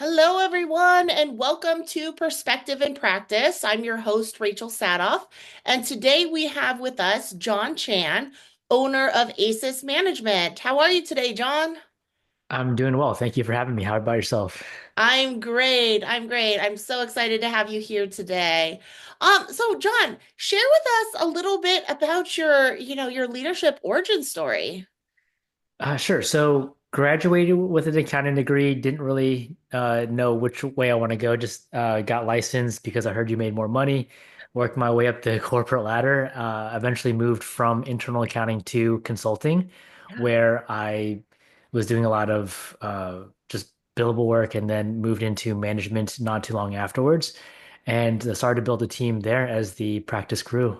Hello, everyone, and welcome to Perspective and Practice. I'm your host, Rachel Saathoff, and today we have with us Jon Chan, owner of ACES Management. How are you today, John? I'm doing well. Thank you for having me. How about yourself? I'm great. I'm great. I'm so excited to have you here today. So John, share with us a little bit about your leadership origin story. Sure. So graduated with an accounting degree. Didn't really know which way I want to go. Just got licensed because I heard you made more money. Worked my way up the corporate ladder. Eventually moved from internal accounting to consulting, Yeah. where I was doing a lot of just billable work, and then moved into management not too long afterwards, and started to build a team there as the practice grew.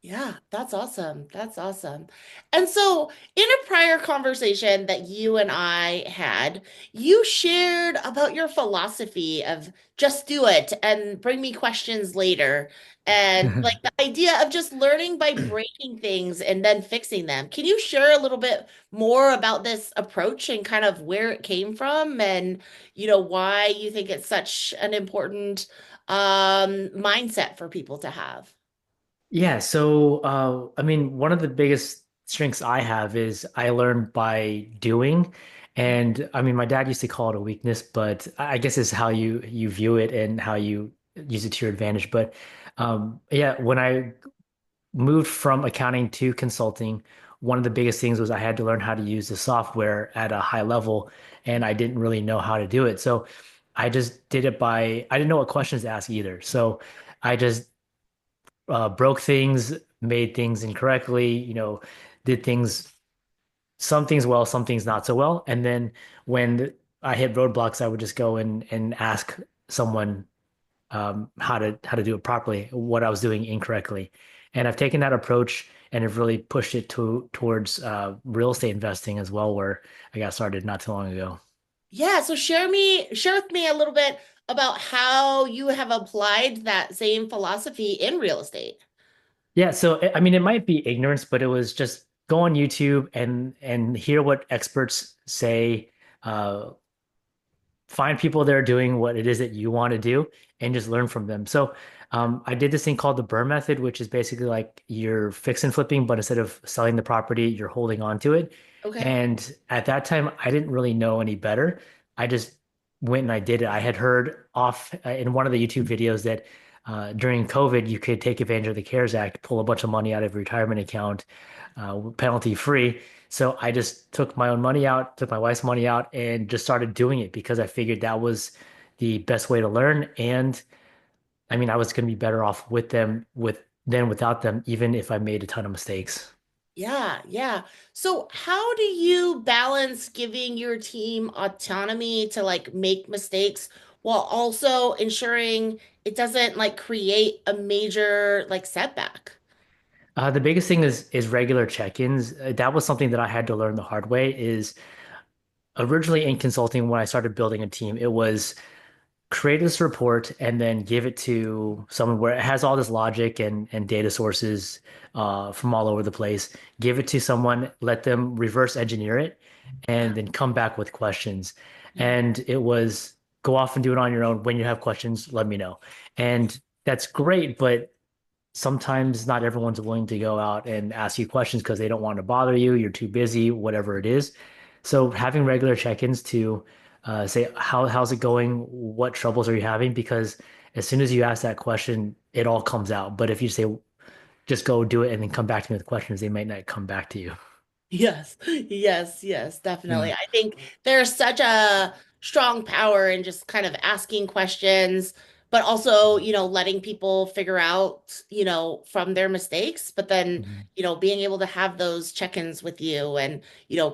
Yeah, that's awesome. That's awesome. And so, in a prior conversation that you and I had, you shared about your philosophy of just do it and bring me questions later. And like the idea of just learning by breaking things and then fixing them. Can you share a little bit more about this approach and kind of where it came from and, why you think it's such an important mindset for people to have? Yeah, so I mean, one of the biggest strengths I have is I learn by doing. And I mean, my dad used to call it a weakness, but I guess it's how you view it and how you use it to your advantage. But yeah, when I moved from accounting to consulting, one of the biggest things was I had to learn how to use the software at a high level, and I didn't really know how to do it. So I just did it I didn't know what questions to ask either. So I just broke things, made things incorrectly, did things, some things well, some things not so well. And then when I hit roadblocks, I would just go and ask someone how to do it properly, what I was doing incorrectly. And I've taken that approach and have really pushed it towards real estate investing as well, where I got started not too long ago. Yeah, so share with me a little bit about how you have applied that same philosophy in real estate. Yeah, so I mean, it might be ignorance, but it was just go on YouTube and hear what experts say, uh, find people that are doing what it is that you want to do, and just learn from them. So I did this thing called the burn method, which is basically like you're fix and flipping, but instead of selling the property, you're holding on to it. Okay. And at that time, I didn't really know any better. I just went and I did it. I had heard off in one of the YouTube videos that during COVID, you could take advantage of the CARES Act, pull a bunch of money out of your retirement account, penalty free. So I just took my own money out, took my wife's money out, and just started doing it because I figured that was the best way to learn. And I mean, I was going to be better off with them than without them, even if I made a ton of mistakes. Yeah, yeah. So how do you balance giving your team autonomy to like make mistakes while also ensuring it doesn't like create a major like setback? The biggest thing is regular check-ins. That was something that I had to learn the hard way. Is originally in consulting when I started building a team, it was create this report and then give it to someone where it has all this logic and data sources from all over the place. Give it to someone, let them reverse engineer it, and then come back with questions. Yeah. And it was go off and do it on your own. When you have questions, let me know. And that's great, but sometimes not everyone's willing to go out and ask you questions because they don't want to bother you. You're too busy, whatever it is. So having regular check-ins to say how's it going? What troubles are you having? Because as soon as you ask that question, it all comes out. But if you say just go do it and then come back to me with questions, they might not come back to you. Yes, yes, yes, definitely. Yeah. I think there's such a strong power in just kind of asking questions, but also, letting people figure out, from their mistakes, but then, Mhm. being able to have those check-ins with you and,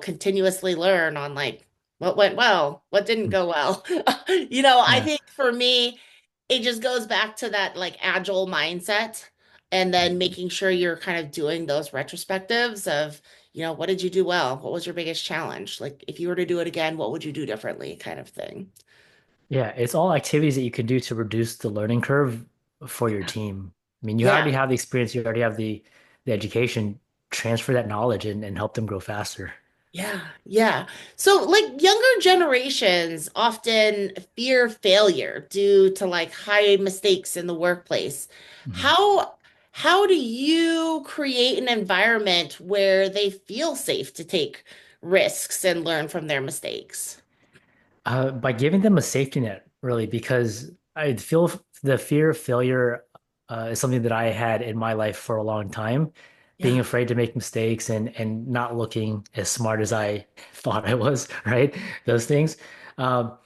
continuously learn on like what went well, what didn't go well. I Yeah. think for me, it just goes back to that like agile mindset and then making sure you're kind of doing those retrospectives of what did you do well? What was your biggest challenge? Like, if you were to do it again, what would you do differently, kind of thing. Yeah, it's all activities that you can do to reduce the learning curve for your team. I mean, you Yeah. already have the experience, you already have the education, transfer that knowledge and help them grow faster. Yeah, yeah. So like younger generations often fear failure due to like high mistakes in the workplace. Mhm. How how do you create an environment where they feel safe to take risks and learn from their mistakes? By giving them a safety net, really, because I feel the fear of failure is something that I had in my life for a long time, being Yeah, afraid to make mistakes and not looking as smart as I thought I was, right? Those things. Um,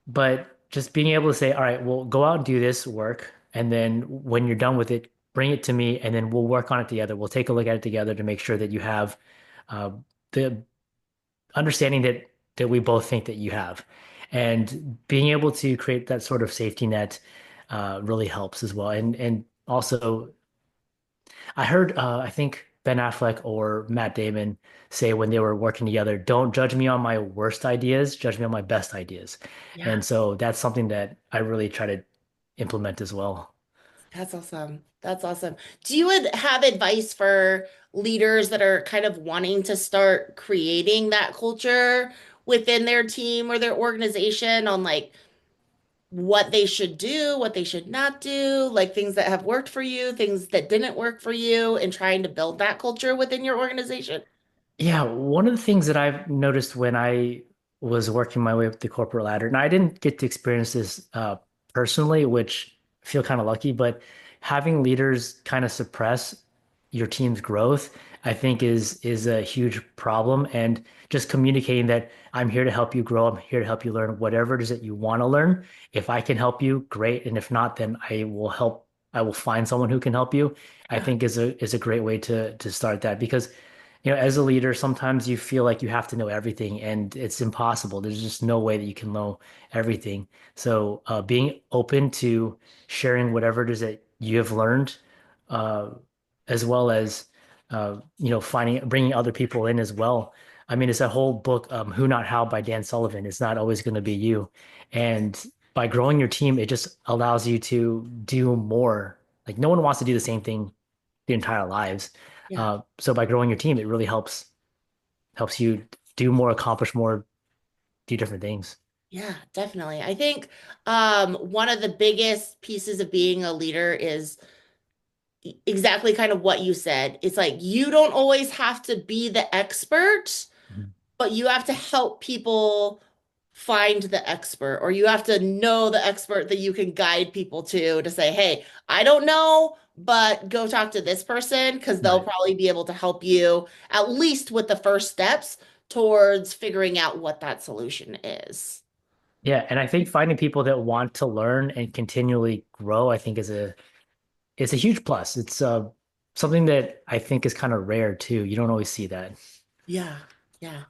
but just being able to say, all right, well, go out and do this work, and then when you're done with it, bring it to me, and then we'll work on it together. We'll take a look at it together to make sure that you have uh, the understanding that we both think that you have, and being able to create that sort of safety net really helps as well. And also, I heard I think Ben Affleck or Matt Damon say when they were working together, "Don't judge me on my worst ideas, judge me on my best ideas." yeah. And so that's something that I really try to implement as well. That's awesome. That's awesome. Do you have advice for leaders that are kind of wanting to start creating that culture within their team or their organization on like what they should do, what they should not do, like things that have worked for you, things that didn't work for you, and trying to build that culture within your organization? Yeah, one of the things that I've noticed when I was working my way up the corporate ladder, and I didn't get to experience this personally, which I feel kind of lucky, but having leaders kind of suppress your team's growth, I think is a huge problem. And just communicating that I'm here to help you grow, I'm here to help you learn whatever it is that you want to learn. If I can help you, great. And if not, then I will help. I will find someone who can help you. I Yeah, think is a great way to start that because as a leader, sometimes you feel like you have to know everything and it's impossible. There's just no way that you can know everything. So, being open to sharing whatever it is that you have learned, uh, as well as, bringing other people in as well. I mean, it's that whole book, Who Not How by Dan Sullivan. It's not always going to be you. And by growing your team, it just allows you to do more. Like, no one wants to do the same thing their entire lives. yeah. So by growing your team, it really helps you do more, accomplish more, do different things. Yeah, definitely. I think one of the biggest pieces of being a leader is exactly kind of what you said. It's like you don't always have to be the expert, Mhm. but you have to help people find the expert, or you have to know the expert that you can guide people to say, hey, I don't know, but go talk to this person because they'll Right. probably be able to help you at least with the first steps towards figuring out what that solution is. Yeah, and I think finding people that want to learn and continually grow, I think is a huge plus. It's something that I think is kind of rare too. You don't always see that. Yeah, yeah,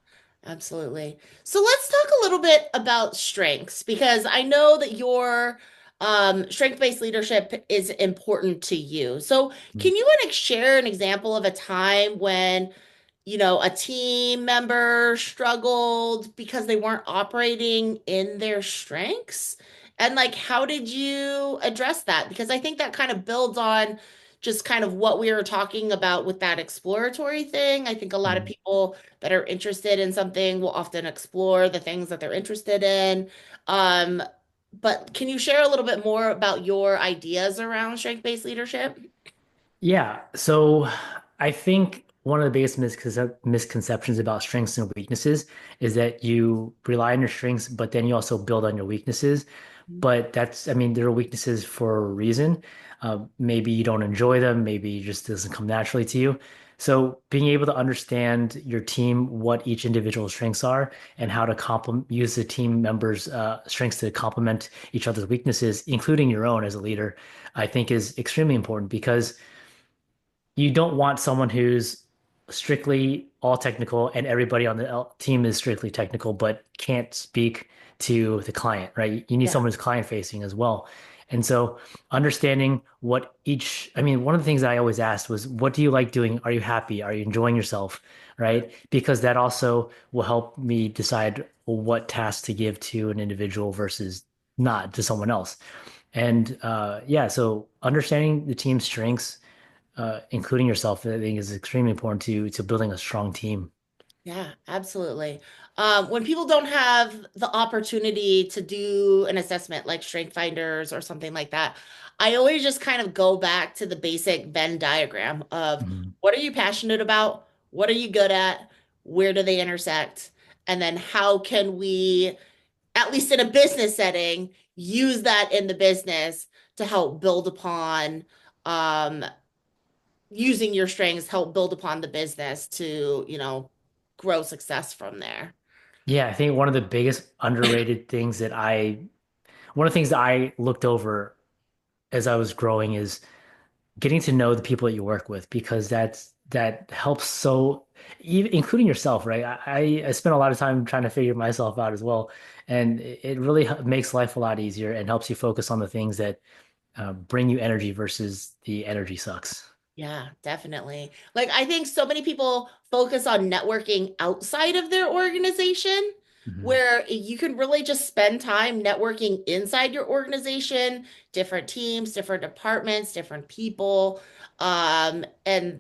absolutely. So let's talk a little bit about strengths because I know that your strength-based leadership is important to you. So Mm. can you like share an example of a time when a team member struggled because they weren't operating in their strengths? And like, how did you address that? Because I think that kind of builds on just kind of what we were talking about with that exploratory thing. I think a lot of Mm. people that are interested in something will often explore the things that they're interested in. Um, but can you share a little bit more about your ideas around strength-based leadership? Yeah, so I think one of the biggest misconceptions about strengths and weaknesses is that you rely on your strengths, but then you also build on your weaknesses. But I mean, there are weaknesses for a reason. Maybe you don't enjoy them, maybe it just doesn't come naturally to you. So being able to understand your team, what each individual's strengths are, and how to use the team members' strengths to complement each other's weaknesses, including your own as a leader, I think is extremely important because you don't want someone who's strictly all technical and everybody on the team is strictly technical but can't speak to the client, right? You need Yeah, someone who's client facing as well. And so understanding I mean, one of the things that I always asked was, what do you like doing? Are you happy? Are you enjoying yourself? Right? Because that also will help me decide what tasks to give to an individual versus not to someone else. And yeah, so understanding the team's strengths including yourself, I think is extremely important to building a strong team. Yeah, absolutely. When people don't have the opportunity to do an assessment like Strength Finders or something like that, I always just kind of go back to the basic Venn diagram of Mhm. what are you passionate about? What are you good at? Where do they intersect? And then how can we, at least in a business setting, use that in the business to help build upon um, using your strengths, help build upon the business to, grow success from there. Yeah, I think one of the biggest underrated things one of the things that I looked over as I was growing is getting to know the people that you work with because that helps so even including yourself, right? I spent a lot of time trying to figure myself out as well, and it really makes life a lot easier and helps you focus on the things that bring you energy versus the energy sucks. Yeah, definitely. Like, I think so many people focus on networking outside of their organization, Mhm. where you can really just spend time networking inside your organization, different teams, different departments, different people. And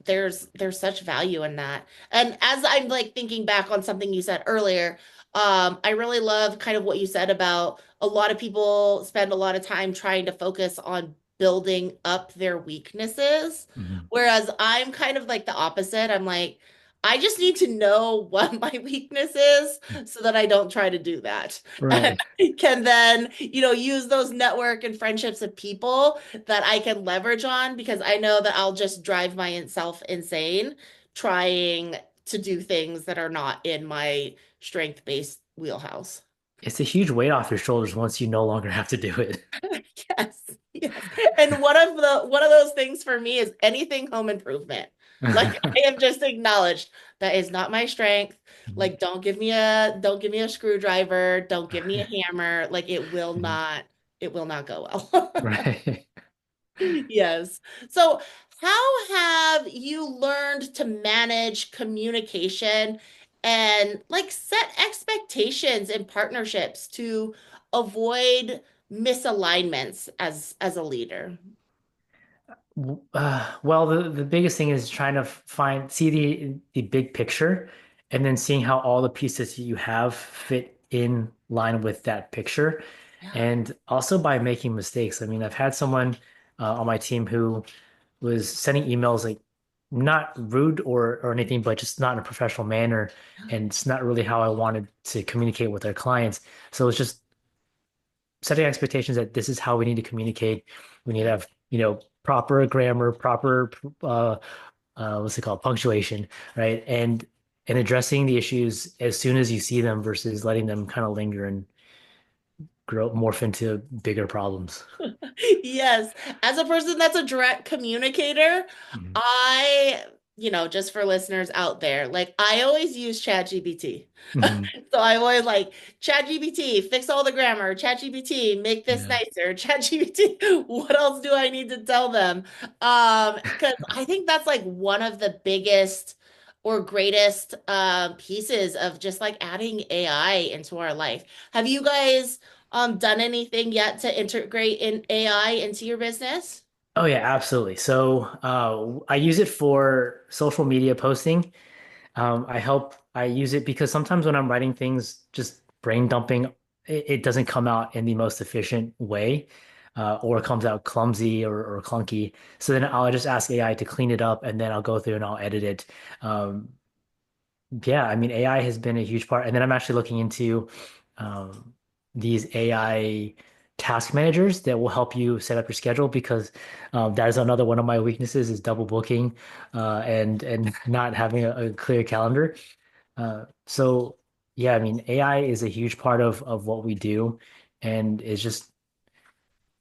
there's such value in that. And as I'm like thinking back on something you said earlier, I really love kind of what you said about a lot of people spend a lot of time trying to focus on building up their weaknesses. Mhm. Whereas I'm kind of like the opposite. I'm like, I just need to know what my weakness is so that I don't try to do that. And Right. I can then, use those network and friendships of people that I can leverage on because I know that I'll just drive myself insane trying to do things that are not in my strength-based wheelhouse. It's a huge weight off your shoulders once you no longer have to do it. Yes, yes. And one of those things for me is anything home improvement. Like I have just acknowledged that is not my strength. Like don't give me a screwdriver, don't give me a hammer. Like it will not go well. Right. Yes. So how have you learned to manage communication and like set expectations in partnerships to avoid misalignments as a leader? Well, the biggest thing is trying to see the big picture and then seeing how all the pieces you have fit in line with that picture. Yeah. And also by making mistakes. I mean, I've had someone on my team who was sending emails like not rude or anything, but just not in a professional manner. And it's not really how I wanted to communicate with our clients. So it's just setting expectations that this is how we need to communicate. We need to Yeah. have, proper grammar, proper what's it called, punctuation, right? And addressing the issues as soon as you see them versus letting them kind of linger and grow morph into bigger problems. Yes. As a person that's a direct communicator, Mhm. just for listeners out there, like I always use ChatGPT. Mhm. So I always like ChatGPT, fix all the grammar, ChatGPT, make this Yeah. nicer, ChatGPT, what else do I need to tell them? Because I think that's like one of the biggest or greatest pieces of just like adding AI into our life. Have you guys done anything yet to integrate in AI into your business? Oh yeah, absolutely. So I use it for social media posting. I use it because sometimes when I'm writing things, just brain dumping, it doesn't come out in the most efficient way, or it comes out clumsy or clunky. So then I'll just ask AI to clean it up and then I'll go through and I'll edit it. Um, yeah, I mean, AI has been a huge part. And then I'm actually looking into um, these AI task managers that will help you set up your schedule because that is another one of my weaknesses is double booking and not having a clear calendar. So yeah, I mean, AI is a huge part of what we do, and it's just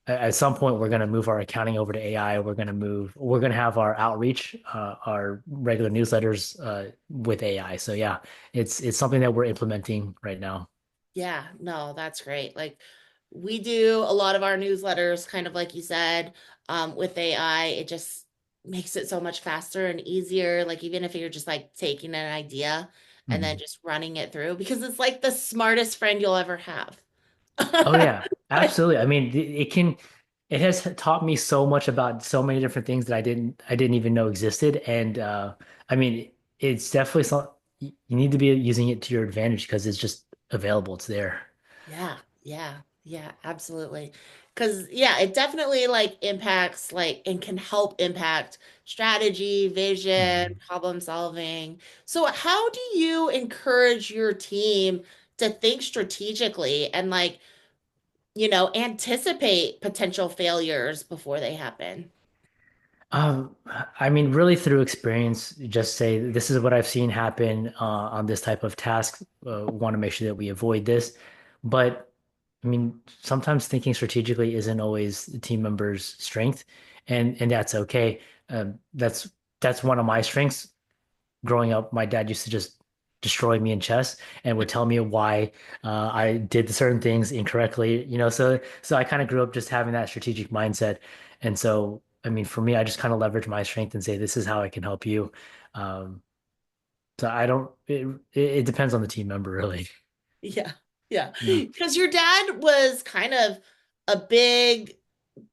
at some point we're going to move our accounting over to AI. We're going to have our outreach, our regular newsletters with AI. So yeah, it's something that we're implementing right now. Yeah, no, that's great. Like we do a lot of our newsletters, kind of like you said, with AI. It just makes it so much faster and easier. Like even if you're just like taking an idea and then Mhm. just running it through, because it's like the smartest friend you'll ever have. Oh yeah, absolutely. I mean, it has taught me so much about so many different things that I didn't even know existed. And I mean, it's definitely some. you need to be using it to your advantage because it's just available. It's there. Yeah, yeah, yeah, absolutely. Because, yeah, it definitely like impacts, like, and can help impact strategy, vision, Mhm. problem solving. So, how do you encourage your team to think strategically and, like, anticipate potential failures before they happen? Um, I mean, really through experience, just say this is what I've seen happen on this type of task. Want to make sure that we avoid this. But I mean, sometimes thinking strategically isn't always the team member's strength, and that's okay. That's one of my strengths. Growing up, my dad used to just destroy me in chess and would tell me why I did certain things incorrectly, so I kind of grew up just having that strategic mindset. And so, I mean, for me, I just kind of leverage my strength and say, this is how I can help you. Um, so I don't, it depends on the team member, really. Yeah, yeah. Yeah. Because your dad was kind of a big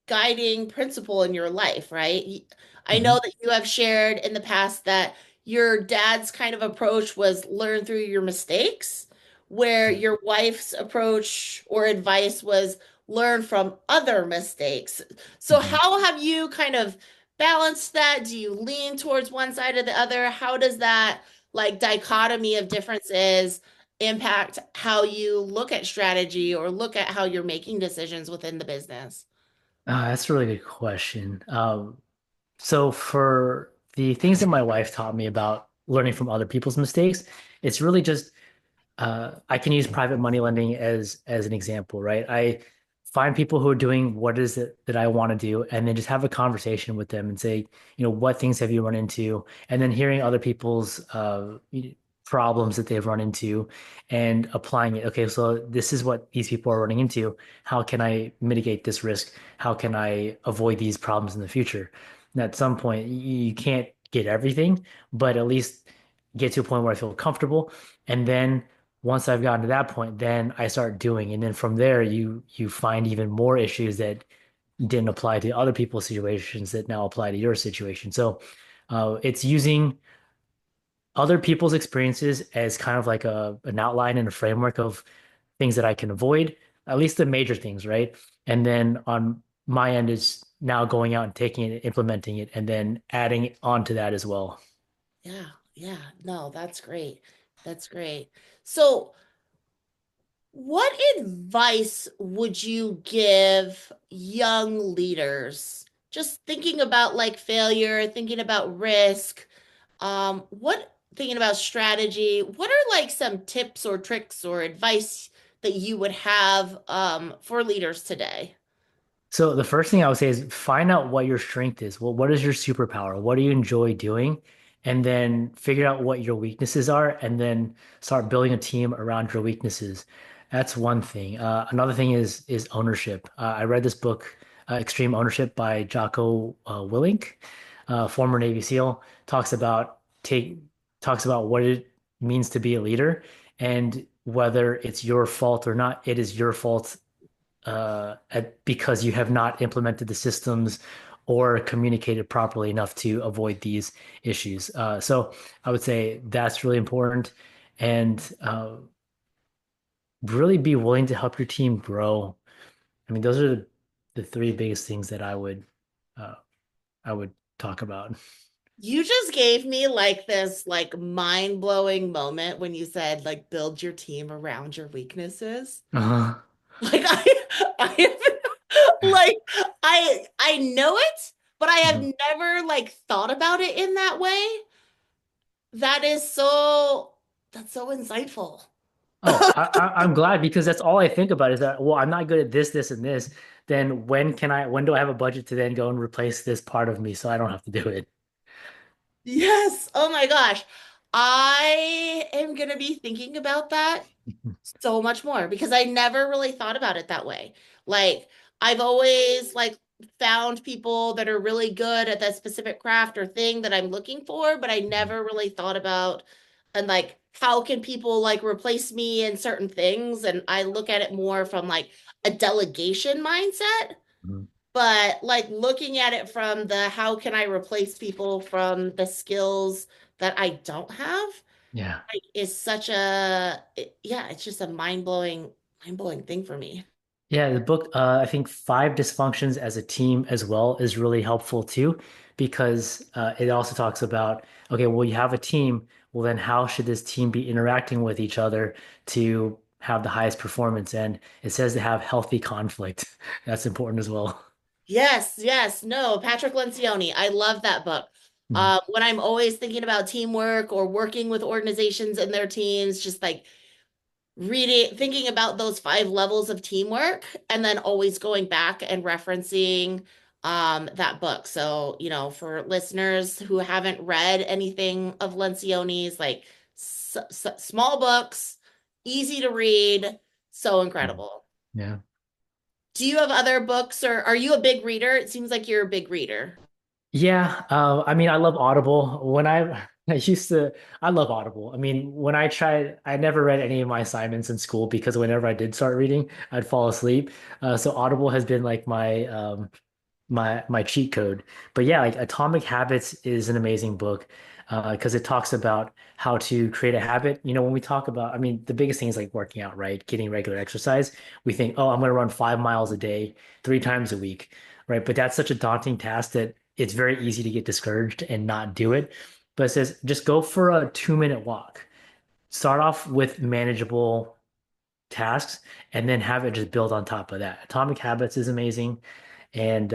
guiding principle in your life, right? I know Hmm. that you have shared in the past that your dad's kind of approach was learn through your mistakes, where Yeah. your wife's approach or advice was learn from other mistakes. So, Hmm. how have you kind of balanced that? Do you lean towards one side or the other? How does that like dichotomy of differences impact how you look at strategy or look at how you're making decisions within the business? That's a really good question. So for the things that my wife taught me about learning from other people's mistakes, it's really just I can use private money lending as an example, right? I find people who are doing what is it that I want to do, and then just have a conversation with them and say, what things have you run into? And then hearing other people's problems that they've run into and applying it. Okay, so this is what these people are running into. How can I mitigate this risk? How can I avoid these problems in the future? And at some point, you can't get everything, but at least get to a point where I feel comfortable. And then once I've gotten to that point, then I start doing. And then from there, you find even more issues that didn't apply to other people's situations that now apply to your situation. So it's using other people's experiences as kind of like an outline and a framework of things that I can avoid, at least the major things, right? And then on my end is now going out and taking it, implementing it, and then adding on to that as well. Yeah, yeah. No, that's great. That's great. So, what advice would you give young leaders? Just thinking about like failure, thinking about risk, what thinking about strategy, what are like some tips or tricks or advice that you would have for leaders today? So the first thing I would say is find out what your strength is. Well, what is your superpower? What do you enjoy doing? And then figure out what your weaknesses are, and then start building a team around your weaknesses. That's one thing. Another thing is ownership. I read this book, Extreme Ownership by Jocko Willink, former Navy SEAL. Take talks about what it means to be a leader, and whether it's your fault or not, it is your fault because you have not implemented the systems or communicated properly enough to avoid these issues. So I would say that's really important, and really be willing to help your team grow. I mean, those are the three biggest things that uh, I would talk about. You just gave me like this like mind-blowing moment when you said like build your team around your weaknesses. Uh-huh. Like I have like I know it, but I have Mhm. never like thought about it in that way. That is so that's so insightful. Oh, I'm glad because that's all I think about is that, well, I'm not good at this, this, and this. Then when do I have a budget to then go and replace this part of me so I don't have to do it? Yes. Oh my gosh. I am gonna be thinking about that so much more because I never really thought about it that way. Like I've always like found people that are really good at that specific craft or thing that I'm looking for, but I never really thought about and like how can people like replace me in certain things? And I look at it more from like a delegation mindset, Mhm. but like looking at it from the how can I replace people from the skills that I don't have? Yeah. like, is yeah, it's just a mind-blowing thing for me. Yeah, the book, I think Five Dysfunctions as a Team as well is really helpful too, because it also talks about, okay, well, you have a team. Well, then how should this team be interacting with each other to have the highest performance? And it says to have healthy conflict. That's important as well. Yes, yes, no, Patrick Lencioni. I love that book. Mhm. When I'm always thinking about teamwork or working with organizations and their teams, just like thinking about those five levels of teamwork, and then always going back and referencing that book. So, for listeners who haven't read anything of Lencioni's, like small books, easy to read, so Mhm. incredible. Yeah. Do you have other books, or are you a big reader? It seems like you're a big reader. Yeah, I mean, I love Audible. I used to, I love Audible. I mean, when I tried, I never read any of my assignments in school because whenever I did start reading, I'd fall asleep. So Audible has been like my cheat code. But yeah, like Atomic Habits is an amazing book because it talks about how to create a habit. You know, when we talk about, I mean, the biggest thing is like working out, right? Getting regular exercise. We think, oh, I'm going to run 5 miles a day, 3 times a week, right? But that's such a daunting task that it's very easy to get discouraged and not do it. But it says just go for a 2 minute walk. Start off with manageable tasks and then have it just build on top of that. Atomic Habits is amazing and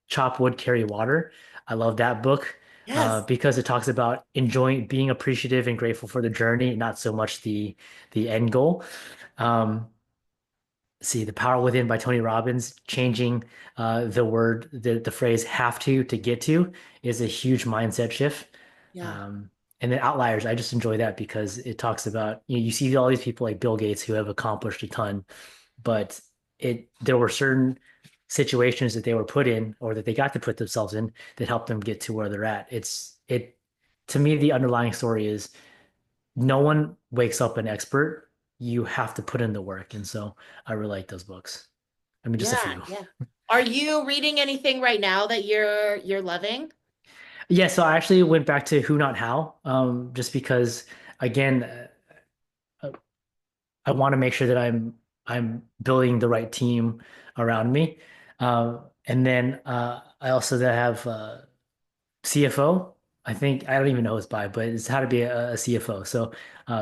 Chop Wood, Carry Water. I love that book Yes. because it talks about enjoying, being appreciative and grateful for the journey, not so much the end goal. Um, see, The Power Within by Tony Robbins, changing the phrase "have to get to" is a huge mindset shift. Yeah. Um, and then Outliers, I just enjoy that because it talks about you see all these people like Bill Gates who have accomplished a ton, but there were certain situations that they were put in or that they got to put themselves in that helped them get to where they're at. To me, the underlying story is no one wakes up an expert. You have to put in the work. And so I really like those books. I mean, just a Yeah, few. yeah. Are you reading anything right now that you're loving? Yeah, so I actually went back to Who Not How, just because again, I want to make sure that I'm building the right team around me. And then I also that have CFO. I think I don't even know who it's by, but it's how to be a CFO. So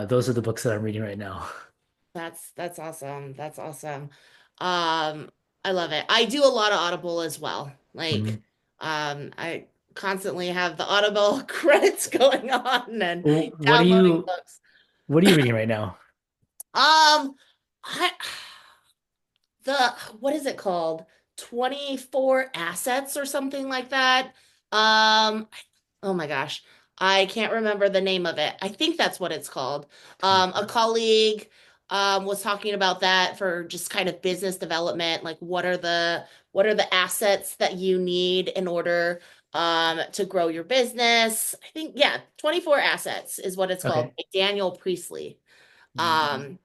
those are the books that I'm reading right now. That's awesome. That's awesome. Um, I love it. I do a lot of Audible as well. Like, Mhm. I constantly have the Audible credits going on and What are downloading you books. what are you reading right now? Um, I the what is it called? 24 assets or something like that. Um, oh my gosh. I can't remember the name of it. I think that's what it's called. A colleague was talking about that for just kind of business development, like what are the assets that you need in order to grow your business. I think, yeah, 24 assets is what it's called Okay. by Daniel Priestley. Um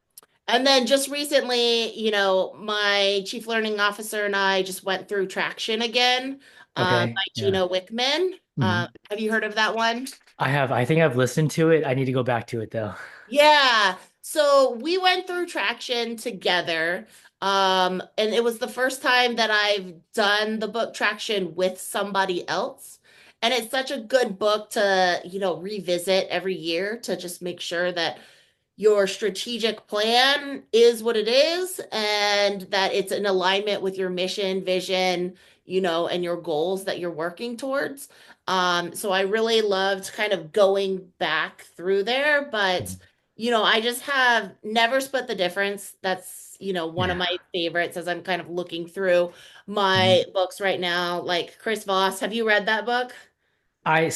and then just recently, my chief learning officer and I just went through Traction again, by Okay. Yeah. Gino Wickman. Mhm. Have you heard of that one? I think I've listened to it. I need to go back to it though. Yeah. So we went through Traction together. And it was the first time that I've done the book Traction with somebody else. And it's such a good book to, revisit every year to just make sure that your strategic plan is what it is and that it's in alignment with your mission, vision, and your goals that you're working towards. So I really loved kind of going back through there, but Mhm. I just have Never Split the Difference. That's, one of Yeah. my favorites as I'm kind of looking through Mhm. my books right now. Like Chris Voss, have you read that book? I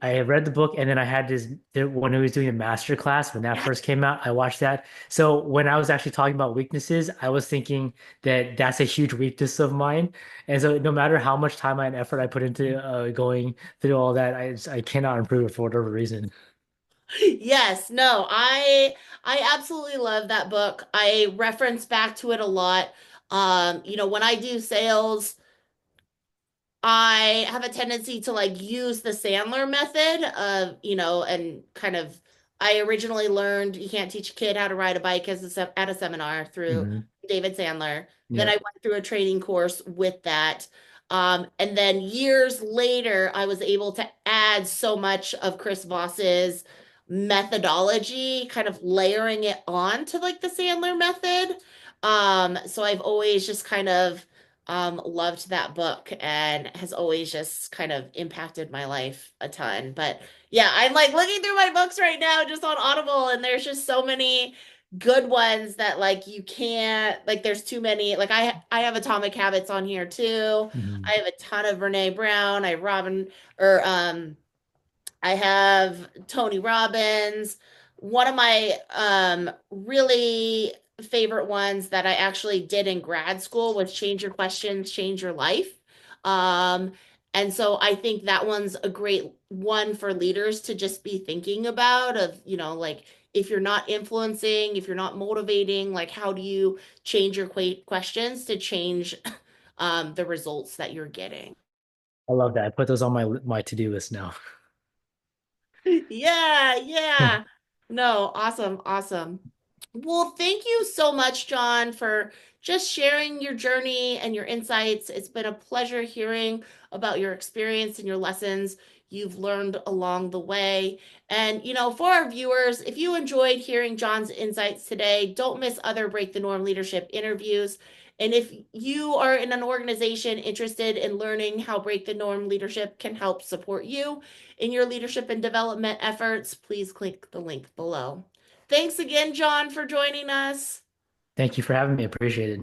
have read the book and then I had when he was doing a master class when that Yeah. first came out, I watched that. So when I was actually talking about weaknesses, I was thinking that that's a huge weakness of mine. And so no matter how much time and effort I put into going through all that, I cannot improve it for whatever reason. Yes, no, I absolutely love that book. I reference back to it a lot. When I do sales, I have a tendency to like use the Sandler method of, and kind of I originally learned you can't teach a kid how to ride a bike at a seminar through Hmm. David Sandler. Then I Yep. went through a training course with that. And then years later, I was able to add so much of Chris Voss's methodology, kind of layering it on to like the Sandler method. So I've always just kind of loved that book and has always just kind of impacted my life a ton. But yeah, I'm like looking through my books right now just on Audible, and there's just so many good ones that like you can't like there's too many. Like I have Atomic Habits on here too. I Hmm. have a ton of Brene Brown. I have Robin or I have Tony Robbins. One of my really favorite ones that I actually did in grad school was Change Your Questions, Change Your Life. Um, and so I think that one's a great one for leaders to just be thinking about of, like if you're not influencing, if you're not motivating, like how do you change your questions to change the results that you're getting? I love that. I put those on my to-do list now. Yeah, yeah. No, awesome, awesome. Well, thank you so much, John, for just sharing your journey and your insights. It's been a pleasure hearing about your experience and your lessons you've learned along the way. And, for our viewers, if you enjoyed hearing John's insights today, don't miss other Break the Norm leadership interviews. And if you are in an organization interested in learning how Break the Norm leadership can help support you in your leadership and development efforts, please click the link below. Thanks again, John, for joining us. Thank you for having me. Appreciate it.